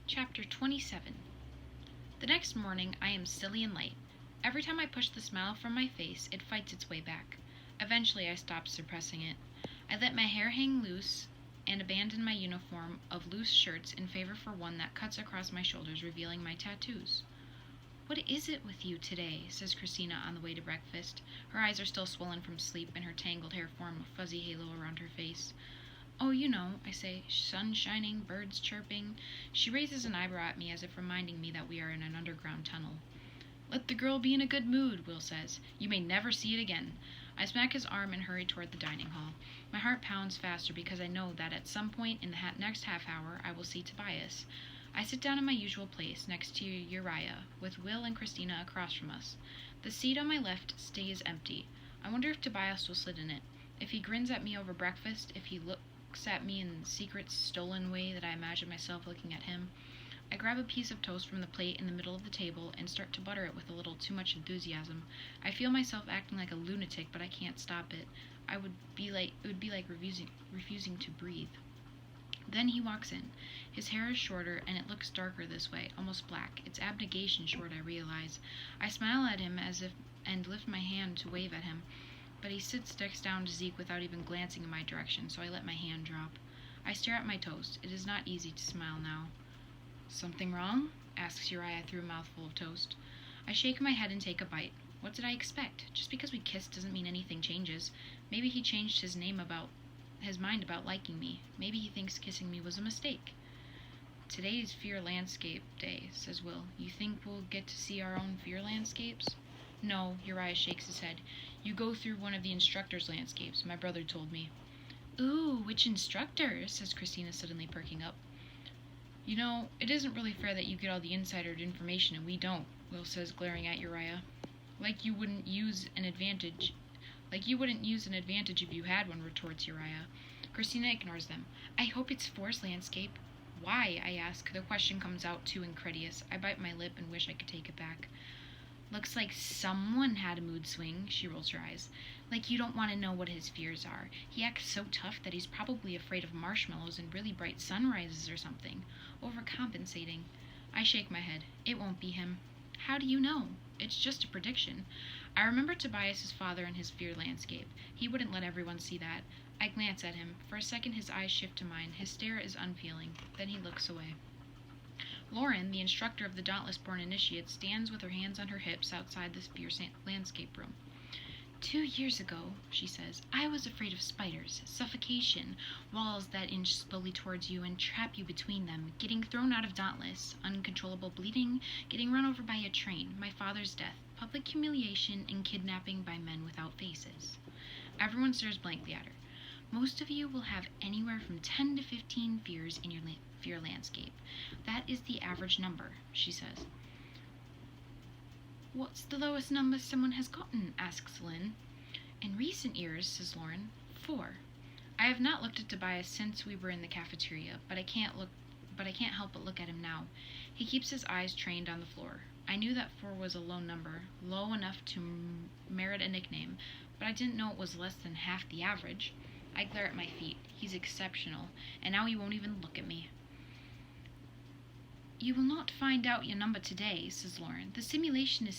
Chapter 27. The next morning I am silly and light. Every time I push the smile from my face, it fights its way back. Eventually I stop suppressing it. I let my hair hang loose and abandon my uniform of loose shirts in favor for one that cuts across my shoulders, revealing my tattoos. "What is it with you today?" says Christina on the way to breakfast. Her eyes are still swollen from sleep, and her tangled hair form a fuzzy halo around her face. "Oh, you know," I say, "sun shining, birds chirping." She raises an eyebrow at me as if reminding me that we are in an underground tunnel. "Let the girl be in a good mood," Will says. "You may never see it again." I smack his arm and hurry toward the dining hall. My heart pounds faster because I know that at some point in the next half hour I will see Tobias. I sit down in my usual place next to Uriah, with Will and Christina across from us. The seat on my left stays empty. I wonder if Tobias will sit in it. If he grins at me over breakfast, if he looks at me in the secret, stolen way that I imagine myself looking at him. I grab a piece of toast from the plate in the middle of the table and start to butter it with a little too much enthusiasm. I feel myself acting like a lunatic, but I can't stop it. It would be like refusing to breathe. Then he walks in. His hair is shorter, and it looks darker this way, almost black. It's abnegation short, I realize. I smile at him and lift my hand to wave at him. But he sits next down to Zeke without even glancing in my direction, so I let my hand drop. I stare at my toast. It is not easy to smile now. "Something wrong?" asks Uriah through a mouthful of toast. I shake my head and take a bite. What did I expect? Just because we kissed doesn't mean anything changes. Maybe he changed his mind about liking me. Maybe he thinks kissing me was a mistake. "Today's Fear Landscape Day," says Will. "You think we'll get to see our own fear landscapes?" "No," Uriah shakes his head. "You go through one of the instructor's landscapes, my brother told me." "Ooh, which instructor?" says Christina, suddenly perking up. "You know, it isn't really fair that you get all the insider information and we don't," Will says, glaring at Uriah. Like you wouldn't use an advantage if you had one," retorts Uriah. Christina ignores them. "I hope it's Forest Landscape." "Why?" I ask. The question comes out too incredulous. I bite my lip and wish I could take it back. "Looks like someone had a mood swing," she rolls her eyes. "Like you don't want to know what his fears are. He acts so tough that he's probably afraid of marshmallows and really bright sunrises or something. Overcompensating." I shake my head. It won't be him. "How do you know?" "It's just a prediction." I remember Tobias's father and his fear landscape. He wouldn't let everyone see that. I glance at him. For a second his eyes shift to mine. His stare is unfeeling. Then he looks away. Lauren, the instructor of the Dauntless-born initiates, stands with her hands on her hips outside the fear landscape room. 2 years ago," she says, "I was afraid of spiders, suffocation, walls that inch slowly towards you and trap you between them, getting thrown out of Dauntless, uncontrollable bleeding, getting run over by a train, my father's death, public humiliation, and kidnapping by men without faces." Everyone stares blankly at her. "Most of you will have anywhere from 10 to 15 fears in your fear landscape. That is the average number," she says. "What's the lowest number someone has gotten?" asks Lynn. "In recent years," says Lauren, 4. I have not looked at Tobias since we were in the cafeteria, but I can't help but look at him now. He keeps his eyes trained on the floor. I knew that 4 was a low number, low enough to merit a nickname, but I didn't know it was less than half the average. I glare at my feet. He's exceptional, and now he won't even look at me. "You will not find out your number today," says Lauren. The simulation is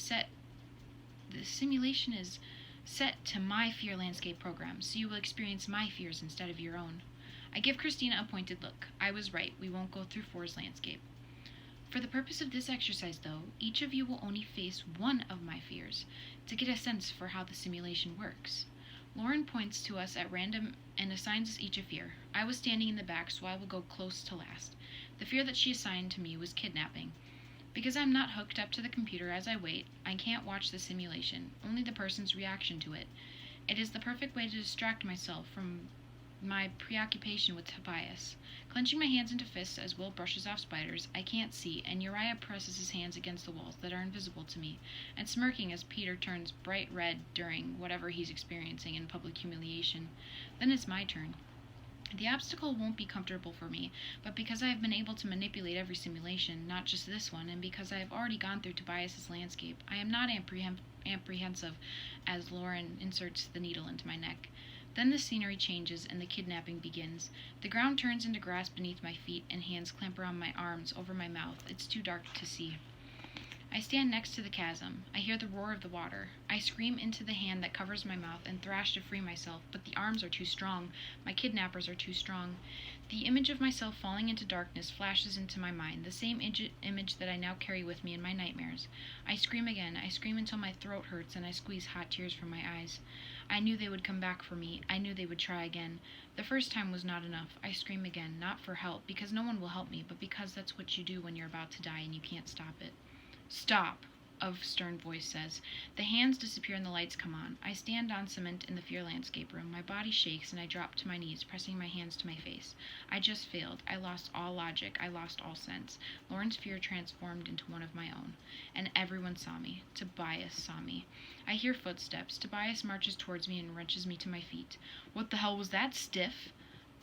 set to my fear landscape program, so you will experience my fears instead of your own. I give Christina a pointed look. I was right. We won't go through Forest Landscape. "For the purpose of this exercise, though, each of you will only face one of my fears, to get a sense for how the simulation works." Lauren points to us at random and assigns us each a fear. I was standing in the back, so I will go close to last. The fear that she assigned to me was kidnapping. Because I'm not hooked up to the computer as I wait, I can't watch the simulation, only the person's reaction to it. It is the perfect way to distract myself from my preoccupation with Tobias. Clenching my hands into fists as Will brushes off spiders, I can't see, and Uriah presses his hands against the walls that are invisible to me, and smirking as Peter turns bright red during whatever he's experiencing in public humiliation. Then it's my turn. The obstacle won't be comfortable for me, but because I have been able to manipulate every simulation, not just this one, and because I have already gone through Tobias's landscape, I am not apprehensive as Lauren inserts the needle into my neck. Then the scenery changes and the kidnapping begins. The ground turns into grass beneath my feet, and hands clamp around my arms, over my mouth. It's too dark to see. I stand next to the chasm. I hear the roar of the water. I scream into the hand that covers my mouth and thrash to free myself, but the arms are too strong. My kidnappers are too strong. The image of myself falling into darkness flashes into my mind, the same image that I now carry with me in my nightmares. I scream again. I scream until my throat hurts and I squeeze hot tears from my eyes. I knew they would come back for me. I knew they would try again. The first time was not enough. I scream again, not for help, because no one will help me, but because that's what you do when you're about to die and you can't stop it. "Stop," a stern voice says. The hands disappear and the lights come on. I stand on cement in the Fear Landscape room. My body shakes and I drop to my knees, pressing my hands to my face. I just failed. I lost all logic. I lost all sense. Lauren's fear transformed into one of my own. And everyone saw me. Tobias saw me. I hear footsteps. Tobias marches towards me and wrenches me to my feet. "What the hell was that, stiff?"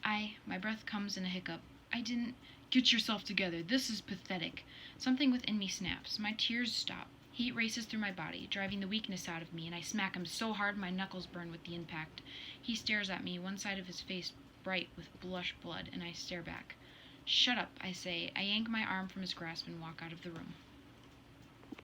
My breath comes in a hiccup. "I didn't—" "Get yourself together. This is pathetic." Something within me snaps. My tears stop. Heat races through my body, driving the weakness out of me, and I smack him so hard my knuckles burn with the impact. He stares at me, one side of his face bright with blush blood, and I stare back. "Shut up," I say. I yank my arm from his grasp and walk out of the room.